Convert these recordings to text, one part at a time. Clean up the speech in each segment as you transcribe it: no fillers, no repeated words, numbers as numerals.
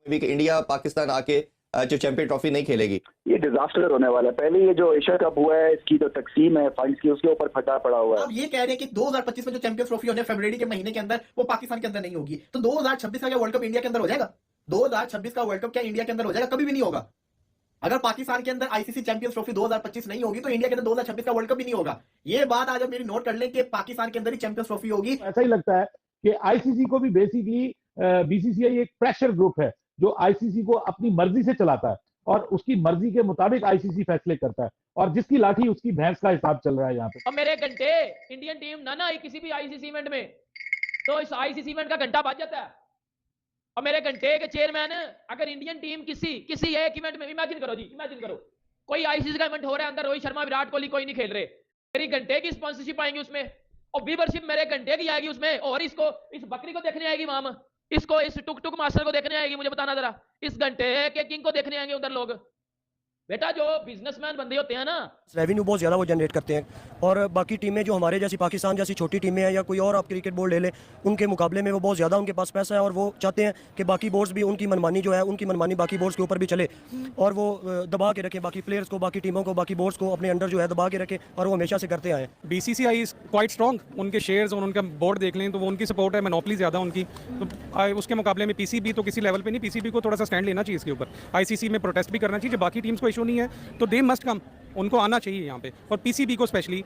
भी कि इंडिया पाकिस्तान आके जो चैंपियन ट्रॉफी नहीं खेलेगी। ये डिजास्टर होने वाला है। पहले ये जो एशिया कप हुआ है इसकी जो तकसीम है फंड्स की उसके ऊपर फटा पड़ा हुआ है। आप ये कह रहे हैं कि 2025 में जो चैंपियंस ट्रॉफी होने फरवरी के महीने के अंदर वो पाकिस्तान के अंदर नहीं होगी, तो 2026 का क्या वर्ल्ड कप इंडिया के अंदर हो जाएगा? 2026 का वर्ल्ड कप क्या इंडिया के अंदर हो जाएगा? कभी भी नहीं होगा। अगर पाकिस्तान के अंदर आईसीसी चैंपियंस ट्रॉफी 2025 नहीं होगी तो इंडिया के अंदर 2026 का वर्ल्ड कप भी नहीं होगा। ये बात आज आप मेरी नोट कर लें कि पाकिस्तान के अंदर ही चैंपियंस ट्रॉफी होगी। ऐसा ही लगता है कि आईसीसी को भी बेसिकली बीसीसीआई एक प्रेशर ग्रुप है जो आईसीसी को अपनी मर्जी से चलाता है और उसकी मर्जी के मुताबिक आईसीसी फैसले करता है और जिसकी लाठी उसकी भैंस का हिसाब चल रहा है यहाँ पे। अब मेरे घंटे इंडियन टीम ना आई किसी भी आईसीसी इवेंट में तो इस आईसीसी इवेंट का घंटा बज जाता है। और मेरे घंटे के चेयरमैन अगर इंडियन टीम किसी एक इवेंट में इमेजिन करो कोई आईसीसी का इवेंट हो रहा है, अंदर रोहित शर्मा विराट कोहली कोई नहीं खेल रहे, मेरी घंटे की स्पॉन्सरशिप आएंगी उसमें और व्यूवरशिप मेरे घंटे की आएगी उसमें, और इसको इस बकरी को देखने आएगी माम, इसको इस टुक टुक मास्टर को देखने आएगी। मुझे बताना जरा, इस घंटे के किंग को देखने आएंगे उधर लोग। बेटा जो बिजनेसमैन बंदे होते हैं ना, रेवेन्यू बहुत ज़्यादा वो जनरेट करते हैं और बाकी टीमें जो हमारे जैसी पाकिस्तान जैसी छोटी टीमें हैं या कोई और आप क्रिकेट बोर्ड ले लें उनके मुकाबले में वो बहुत ज़्यादा उनके पास पैसा है और वो चाहते हैं कि बाकी बोर्ड्स भी उनकी मनमानी जो है उनकी मनमानी बाकी बोर्ड्स के ऊपर भी चले और वो दबा के रखें बाकी प्लेयर्स को, बाकी टीमों को, बाकी बोर्ड्स को अपने अंडर जो है दबा के रखें और वो हमेशा से करते आए। बीसीसीआई इज क्वाइट स्ट्रॉन्ग, उनके शेयर्स और उनका बोर्ड देख लें तो वो उनकी सपोर्ट है, मोनोपोली ज़्यादा उनकी, तो उसके मुकाबले में पीसीबी तो किसी लेवल पे नहीं, पीसीबी को थोड़ा सा स्टैंड लेना चाहिए इसके ऊपर, आईसीसी में प्रोटेस्ट भी करना चाहिए। जब बाकी टीम्स को इशू नहीं है तो दे मस्ट कम, उनको आना चाहिए यहाँ पे और पीसीबी को स्पेशली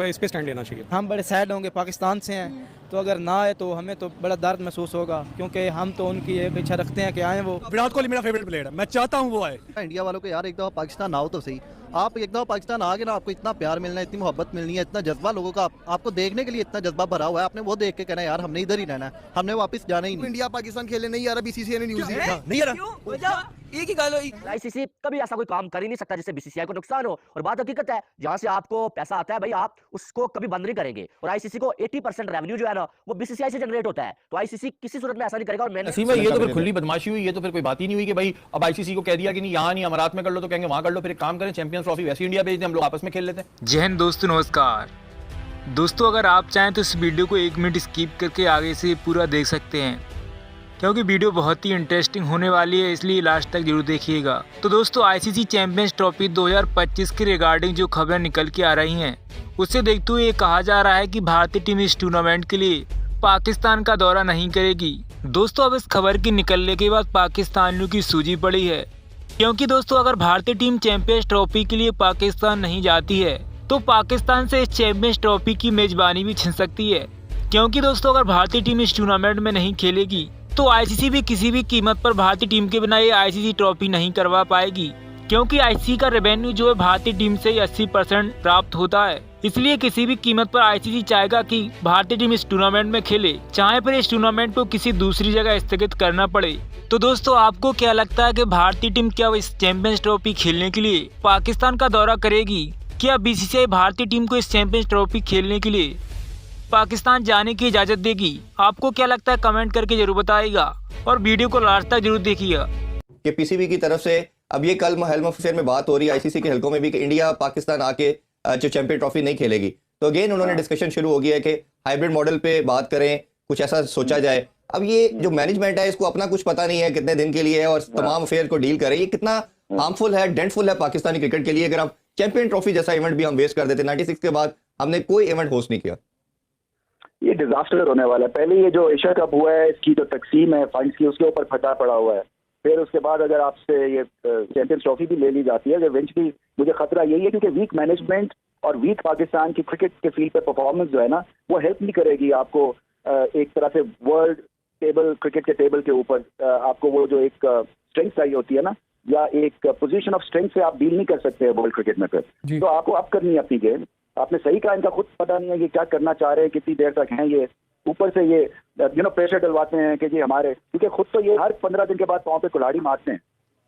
इस पे स्टैंड लेना चाहिए। हम बड़े सैड होंगे, पाकिस्तान से हैं तो अगर ना आए तो हमें तो बड़ा दर्द महसूस होगा क्योंकि हम तो उनकी एक इच्छा रखते हैं कि आए वो। विराट कोहली मेरा फेवरेट प्लेयर है, मैं चाहता हूँ वो आए। इंडिया वालों को यार एक दफ़ा पाकिस्तान आओ तो सही, आप एक दफ़ा पाकिस्तान आ गए ना आपको इतना प्यार मिलना है, इतनी मोहब्बत मिलनी है, इतना जज्बा लोगों का आपको देखने के लिए इतना जज्बा भरा हुआ है, आपने वो देख के कहना यार हमने इधर ही रहना है, हमने वापस जाना ही नहीं। इंडिया पाकिस्तान खेले नहीं आ रहा, बीसीसीआई ने न्यूज़ नहीं आ रहा, एक ही गल हुई। आईसीसी कभी ऐसा कोई काम कर ही नहीं सकता जिससे बीसीसीआई को नुकसान हो, और बात हकीकत है जहां से आपको पैसा आता है भाई आप उसको कभी बंद नहीं करेंगे, और आईसीसी को 80% रेवेन्यू जो है ना वो बीसीसीआई से जनरेट होता है, तो आईसीसी किसी सूरत में ऐसा नहीं करेगा। और मैंने ये तो फिर खुली बदमाशी हुई, ये तो फिर कोई बात ही नहीं हुई कि भाई अब आईसीसी को कह दिया कि नहीं यहाँ नहीं अमारात में कर लो तो कहेंगे वहां कर लो, फिर एक काम करें चैंपियंस ट्रॉफी वैसे इंडिया भेज दें, हम लोग आपस में खेल लेते हैं। जय हिंद दोस्तों, नमस्कार दोस्तों, अगर आप चाहें तो इस वीडियो को 1 मिनट स्किप करके आगे से पूरा देख सकते हैं क्योंकि वीडियो बहुत ही इंटरेस्टिंग होने वाली है, इसलिए लास्ट तक जरूर देखिएगा। तो दोस्तों आईसीसी चैंपियंस ट्रॉफी 2025 के रिगार्डिंग जो खबरें निकल के आ रही हैं उससे देखते हुए ये कहा जा रहा है कि भारतीय टीम इस टूर्नामेंट के लिए पाकिस्तान का दौरा नहीं करेगी। दोस्तों अब इस खबर के निकलने के बाद पाकिस्तानियों की सूझी पड़ी है, क्योंकि दोस्तों अगर भारतीय टीम चैंपियंस ट्रॉफी के लिए पाकिस्तान नहीं जाती है तो पाकिस्तान से इस चैंपियंस ट्रॉफी की मेजबानी भी छिन सकती है, क्योंकि दोस्तों अगर भारतीय टीम इस टूर्नामेंट में नहीं खेलेगी तो आईसीसी भी किसी भी कीमत पर भारतीय टीम के बिना ये आईसीसी ट्रॉफी नहीं करवा पाएगी, क्योंकि आईसीसी का रेवेन्यू जो है भारतीय टीम से 80% प्राप्त होता है। इसलिए किसी भी कीमत पर आईसीसी चाहेगा कि भारतीय टीम इस टूर्नामेंट में खेले, चाहे फिर इस टूर्नामेंट को किसी दूसरी जगह स्थगित करना पड़े। तो दोस्तों आपको क्या लगता है कि भारतीय टीम क्या इस चैंपियंस ट्रॉफी खेलने के लिए पाकिस्तान का दौरा करेगी? क्या बीसीसीआई भारतीय टीम को इस चैंपियंस ट्रॉफी खेलने के लिए पाकिस्तान जाने की इजाजत देगी? आपको क्या लगता है कमेंट करके जरूर बताइएगा और वीडियो को लास्ट तक जरूर देखिएगा। कि पीसीबी की तरफ से अब ये कल हेल्म ऑफ में बात हो रही है आईसीसी के हलकों में भी कि इंडिया पाकिस्तान आके जो चैंपियन ट्रॉफी नहीं खेलेगी, तो अगेन उन्होंने डिस्कशन शुरू हो गया है कि हाइब्रिड मॉडल पे बात करें, कुछ ऐसा सोचा जाए। अब ये जो मैनेजमेंट है इसको अपना कुछ पता नहीं है कितने दिन के लिए है और तमाम अफेयर को डील करे, ये कितना हार्मफुल है, डेंटफुल है पाकिस्तानी क्रिकेट के लिए। अगर आप चैंपियन ट्रॉफी जैसा इवेंट भी हम वेस्ट कर देते, 96 के बाद हमने कोई इवेंट होस्ट नहीं किया, ये डिजास्टर होने वाला है। पहले ये जो एशिया कप हुआ है इसकी जो तकसीम है फंड्स की उसके ऊपर फटा पड़ा हुआ है, फिर उसके बाद अगर आपसे ये चैंपियंस ट्रॉफी भी ले ली जाती है, इवेंचुअली मुझे खतरा यही है क्योंकि वीक मैनेजमेंट और वीक पाकिस्तान की क्रिकेट के फील्ड पे परफॉर्मेंस जो है ना वो हेल्प नहीं करेगी आपको एक तरह से वर्ल्ड टेबल क्रिकेट के टेबल के ऊपर आपको वो जो एक स्ट्रेंथ चाहिए होती है ना, या एक पोजीशन ऑफ स्ट्रेंथ से आप डील नहीं कर सकते वर्ल्ड क्रिकेट में। फिर तो आपको अप करनी है अपनी गेम। आपने सही कहा, इनका खुद पता नहीं है कि क्या करना चाह रहे हैं, कितनी देर तक हैं ये, ऊपर से ये प्रेशर डलवाते हैं कि जी हमारे, क्योंकि खुद तो ये हर 15 दिन के बाद पाँव पे कुल्हाड़ी मारते हैं,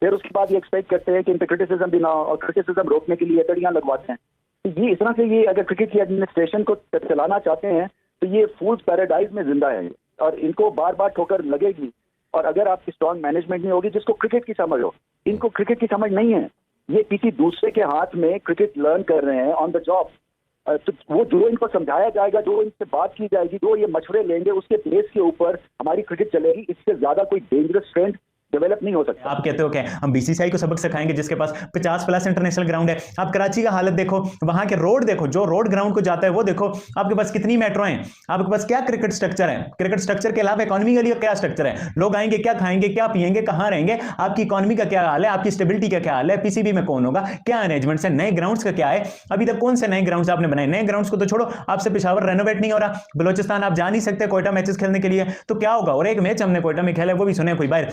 फिर उसके बाद ये एक्सपेक्ट करते हैं कि इन पे क्रिटिसिज्म भी ना हो, और क्रिटिसिज्म रोकने के लिए तड़ियां लगवाते हैं। तो ये इस तरह से ये अगर क्रिकेट की एडमिनिस्ट्रेशन को चलाना चाहते हैं तो ये फूल्स पैराडाइज में जिंदा है और इनको बार बार ठोकर लगेगी। और अगर आपकी स्ट्रॉन्ग मैनेजमेंट नहीं होगी जिसको क्रिकेट की समझ हो, इनको क्रिकेट की समझ नहीं है, ये किसी दूसरे के हाथ में क्रिकेट लर्न कर रहे हैं ऑन द जॉब। तो वो जो इनको समझाया जाएगा, जो इनसे बात की जाएगी, जो ये मशवरे लेंगे, उसके बेस के ऊपर हमारी क्रिकेट चलेगी। इससे ज्यादा कोई डेंजरस ट्रेंड डेवलप नहीं हो सकता। आप कहते हो कि हम बीसीसीआई को सबक सिखाएंगे जिसके पास 50+ इंटरनेशनल ग्राउंड है। आप कराची का हालत देखो, वहां के रोड देखो, जो रोड ग्राउंड को जाता है वो देखो, आपके पास कितनी मेट्रो हैं, आपके पास क्या क्रिकेट स्ट्रक्चर है, क्रिकेट स्ट्रक्चर के अलावा इकोनॉमी के लिए क्या स्ट्रक्चर है, लोग आएंगे क्या खाएंगे क्या पिएंगे कहां रहेंगे, आपकी इकोनॉमी का क्या हाल है, आपकी स्टेबिलिटी का क्या हाल है, पीसीबी में कौन होगा, क्या अरेंजमेंट्स है, नए ग्राउंड्स का क्या है, अभी तक कौन से नए ग्राउंड्स आपने बनाए, नए ग्राउंड्स को तो छोड़ो, आपसे पेशावर रेनोवेट नहीं हो रहा, बलोचिस्तान आप जा नहीं सकते कोयटा मैचेस खेलने के लिए, तो क्या होगा। और एक मैच हमने कोयटा में खेला, वो भी सुने कोई बाहर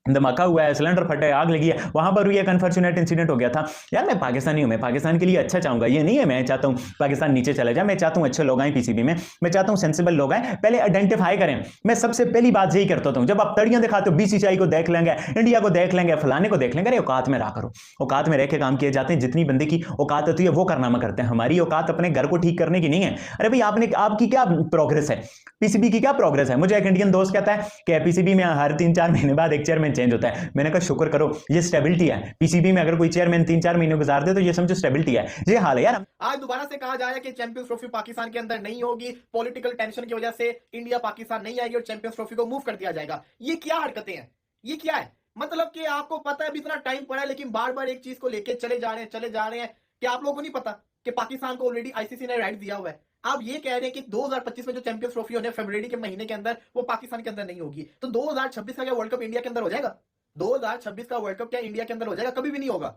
धमाका हुआ है, सिलेंडर फटा है, आग लगी है, वहां पर भी एक अनफॉर्चुनेट इंसिडेंट हो गया था। यार मैं पाकिस्तानी हूं, मैं पाकिस्तान के लिए अच्छा चाहूंगा, ये नहीं है मैं चाहता हूं पाकिस्तान नीचे चला जाए, मैं चाहता हूं अच्छे लोग आए पीसीबी में, मैं चाहता हूं सेंसिबल लोग आए, पहले आइडेंटिफाई करें। मैं सबसे पहली बात यही करता हूं, जब आप तड़ियां दिखाते हो बीसीसीआई को देख लेंगे, इंडिया को देख लेंगे, फलाने को देख लेंगे, अरे औकात में रहा करो, औकात में रह के काम किए जाते हैं, जितनी बंदे की औकात होती है वो कारनामा करते हैं, हमारी औकात अपने घर को ठीक करने की नहीं है। अरे भाई आपकी क्या प्रोग्रेस है, पीसीबी की क्या प्रोग्रेस है। मुझे एक इंडियन दोस्त कहता है कि पीसीबी में हर 3-4 महीने बाद एक चेयरमैन चेंज होता है। मैंने कहा शुक्र करो, ये स्टेबिलिटी है। पीसीबी में अगर कोई चेयरमैन 3-4 महीने गुजार दे तो ये समझो स्टेबिलिटी है। ये हाल है यार। आज दोबारा से कहा जा रहा है कि चैंपियंस ट्रॉफी पाकिस्तान के अंदर नहीं होगी, पॉलिटिकल टेंशन की वजह से इंडिया पाकिस्तान नहीं आएगी और चैंपियंस ट्रॉफी को मूव कर दिया जाएगा। ये क्या हरकतें हैं, ये क्या है? मतलब कि आपको पता है अभी इतना टाइम पड़ा है, लेकिन बार बार एक चीज को लेके चले जा रहे हैं कि आप लोगों को नहीं पता कि पाकिस्तान को ऑलरेडी आईसीसी ने राइट दिया हुआ है। आप ये कह रहे हैं कि 2025 में जो चैंपियंस ट्रॉफी होने फरवरी के महीने के अंदर, वो पाकिस्तान के अंदर नहीं होगी, तो 2026 का क्या वर्ल्ड कप इंडिया के अंदर हो जाएगा? 2026 का वर्ल्ड कप क्या इंडिया के अंदर हो जाएगा? कभी भी नहीं होगा।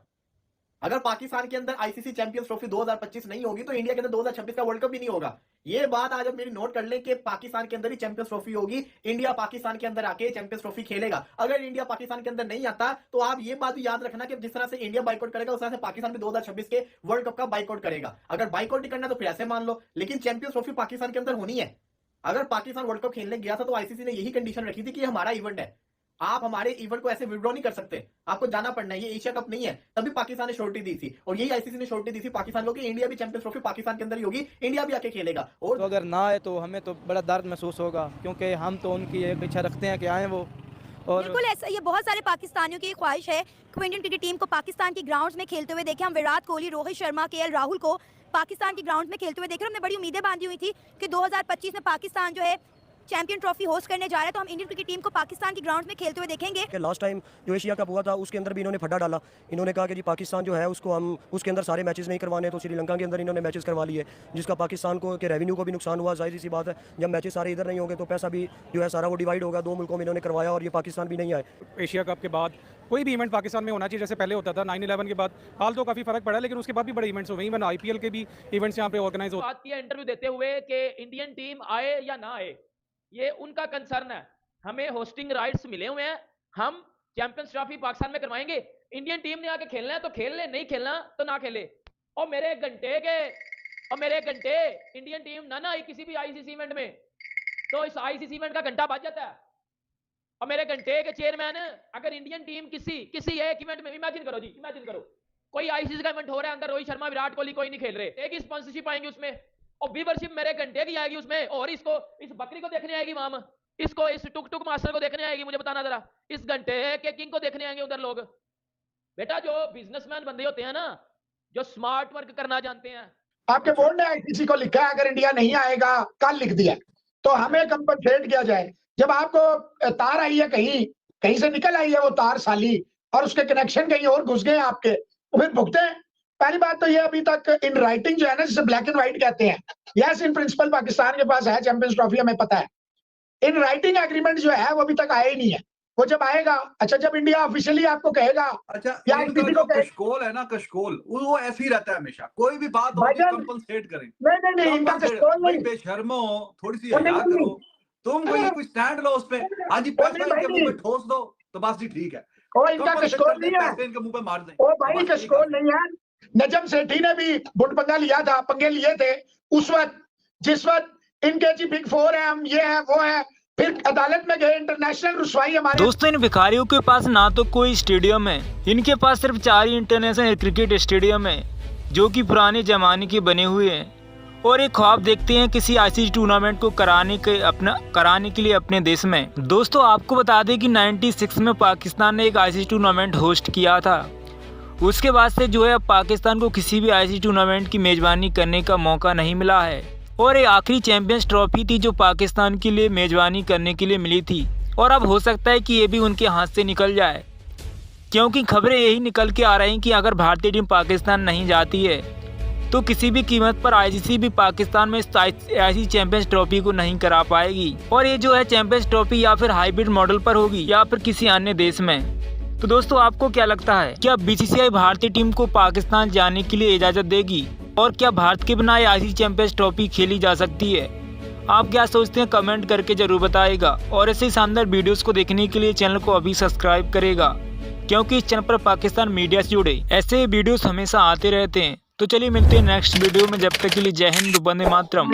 अगर पाकिस्तान के अंदर आईसीसी चैंपियंस ट्रॉफी 2025 नहीं होगी तो इंडिया के अंदर 2026 का वर्ल्ड कप भी नहीं होगा। ये बात आज आप मेरी नोट कर लें कि पाकिस्तान के अंदर ही चैंपियंस ट्रॉफी होगी, इंडिया पाकिस्तान के अंदर आके चैंपियंस ट्रॉफी खेलेगा। अगर इंडिया पाकिस्तान के अंदर नहीं आता तो आप ये बात भी याद रखना कि जिस तरह से इंडिया बाइकआउट करेगा उस तरह से पाकिस्तान भी 2026 के वर्ल्ड कप का बाइकआउट करेगा। अगर बाइकआउट नहीं करना तो फिर ऐसे मान लो, लेकिन चैंपियंस ट्रॉफी पाकिस्तान के अंदर होनी है। अगर पाकिस्तान वर्ल्ड कप खेलने गया था तो आईसीसी ने यही कंडीशन रखी थी कि हमारा इवेंट है, आप हमारे इवेंट को ऐसे विड्रॉ नहीं कर सकते, आपको जाना पड़ना है, ये एशिया कप नहीं है। तभी पाकिस्तान ने श्योरिटी दी थी और यही आईसीसी ने श्योरिटी दी थी पाकिस्तान को कि इंडिया भी चैंपियंस ट्रॉफी पाकिस्तान के अंदर ही होगी, इंडिया भी आके खेलेगा। और तो अगर ना आए तो हमें तो बड़ा दर्द महसूस होगा, क्योंकि हम तो उनकी एक इच्छा रखते हैं कि आए वो। और बिल्कुल ऐसा, ये बहुत सारे पाकिस्तानियों की ख्वाहिश है कि इंडियन क्रिकेट टीम को पाकिस्तान की ग्राउंड्स में खेलते हुए देखें। हम विराट कोहली, रोहित शर्मा, केएल राहुल को पाकिस्तान की ग्राउंड में खेलते हुए देख रहे हैं। हमने बड़ी उम्मीदें बांधी हुई थी कि 2025 में पाकिस्तान जो है चैंपियन ट्रॉफी होस्ट करने जा रहा है, तो हम इंडियन क्रिकेट टीम को पाकिस्तान की ग्राउंड में खेलते हुए देखेंगे। कि लास्ट टाइम जो एशिया कप हुआ था उसके अंदर भी इन्होंने फड्डा डाला। इन्होंने कहा कि जी पाकिस्तान जो है उसको हम उसके अंदर सारे मैचेस नहीं करवाने, तो श्रीलंका के अंदर इन्होंने मैचेस करवा लिए, जिसका पाकिस्तान को के रेवेन्यू को भी नुकसान हुआ। जाहिर सी बात है, जब मैचेस सारे इधर नहीं होंगे तो पैसा भी जो है सारा वो डिवाइड होगा। 2 मुल्कों में इन्होंने करवाया और ये पाकिस्तान भी नहीं आए। एशिया कप के बाद कोई भी इवेंट पाकिस्तान में होना चाहिए, जैसे पहले होता था 9/11 के बाद। हाल तो काफ़ी फर्क पड़ा, लेकिन उसके बाद भी बड़े इवेंट्स हुए। इवन आईपीएल के भी इवेंट्स यहाँ पे ऑर्गेनाइज होते हैं। बात किया इंटरव्यू देते हुए कि इंडियन टीम आए या ना आए, ये उनका कंसर्न है। हमें होस्टिंग राइट्स मिले हुए हैं, हम चैंपियंस ट्रॉफी पाकिस्तान में करवाएंगे। इंडियन टीम ने आके खेलना है तो खेल ले, नहीं खेलना तो ना खेले। और मेरे घंटे इंडियन टीम ना आई किसी भी आईसीसी इवेंट में, तो इस आईसीसी इवेंट का घंटा बज जाता है। और मेरे घंटे के चेयरमैन, अगर इंडियन टीम किसी एक इवेंट में, इमेजिन करो कोई आईसीसी का इवेंट हो रहा है, अंदर रोहित शर्मा, विराट कोहली कोई नहीं खेल रहे, एक ही स्पॉन्सरशिप आएंगी उसमें और व्यूवरशिप मेरे घंटे की आएगी उसमें, और इसको इस बकरी को देखने आएगी माम, इसको इस टुक मास्टर को देखने आएगी। मुझे बताना जरा, इस घंटे के किंग को देखने आएंगे उधर लोग। बेटा जो बिजनेसमैन बंदे होते हैं ना, जो स्मार्ट वर्क करना जानते हैं। आपके बोर्ड ने आईसीसी को लिखा है अगर इंडिया नहीं आएगा, कल लिख दिया, तो हमें कंपनसेट किया जाए। जब आपको तार आई है कहीं से निकल आई है वो तार साली, और उसके कनेक्शन कहीं और घुस गए आपके, तो फिर भुगते हैं। पहली बात तो ये अभी तक इन राइटिंग जो है ना, जिसे ब्लैक एंड व्हाइट कहते हैं, यस इन प्रिंसिपल पाकिस्तान के पास है चैंपियंस ट्रॉफी, हमें पता है। इन राइटिंग एग्रीमेंट जो है वो अभी तक आया ही नहीं है। वो जब आएगा, अच्छा जब इंडिया ऑफिशियली आपको कहेगा, अच्छा किसी को कशकोल है ना, कशकोल वो ऐसे ही रहता है हमेशा, कोई भी बात होगी कंपनसेट करें। नहीं इनका कशकोल नहीं, बेशर्मो थोड़ी सी हया करो, तुम कोई स्टैंड लो उस पे, आज ही पैसा इनके मुंह पे ठोस दो तो बस जी ठीक है। ओ इनका कशकोल नहीं है, इनके मुंह पे मार दें। ओ भाई कशकोल नहीं है। नजम सेठी ने भी पंगे लिए थे उस वक्त, जिस वक्त इनके जी बिग 4 है, हम ये है वो है, फिर अदालत में गए, इंटरनेशनल रुसवाई हमारे। दोस्तों इन भिखारियों के पास ना तो कोई स्टेडियम है, इनके पास सिर्फ 4 ही इंटरनेशनल क्रिकेट स्टेडियम है जो कि पुराने जमाने के बने हुए हैं, और एक ख्वाब देखते हैं किसी आईसीसी टूर्नामेंट को कराने के लिए अपने देश में। दोस्तों आपको बता दें कि 96 में पाकिस्तान ने एक आईसीसी टूर्नामेंट होस्ट किया था। उसके बाद से जो है पाकिस्तान को किसी भी आईसीसी टूर्नामेंट की मेजबानी करने का मौका नहीं मिला है, और ये आखिरी चैंपियंस ट्रॉफी थी जो पाकिस्तान के लिए मेजबानी करने के लिए मिली थी। और अब हो सकता है कि ये भी उनके हाथ से निकल जाए, क्योंकि खबरें यही निकल के आ रही कि अगर भारतीय टीम पाकिस्तान नहीं जाती है तो किसी भी कीमत पर आईसीसी भी पाकिस्तान में ऐसी चैंपियंस ट्रॉफी को नहीं करा पाएगी। और ये जो है चैंपियंस ट्रॉफी या फिर हाइब्रिड मॉडल पर होगी या फिर किसी अन्य देश में। तो दोस्तों आपको क्या लगता है, क्या बीसीसीआई भारतीय टीम को पाकिस्तान जाने के लिए इजाज़त देगी? और क्या भारत के बिना आईसीसी चैंपियंस ट्रॉफी खेली जा सकती है? आप क्या सोचते हैं कमेंट करके जरूर बताइएगा। और ऐसे शानदार वीडियोस को देखने के लिए चैनल को अभी सब्सक्राइब करेगा, क्योंकि इस चैनल पर पाकिस्तान मीडिया से जुड़े ऐसे वीडियोस हमेशा आते रहते हैं। तो चलिए मिलते हैं नेक्स्ट वीडियो में, जब तक के लिए जय हिंद, वंदे मातरम।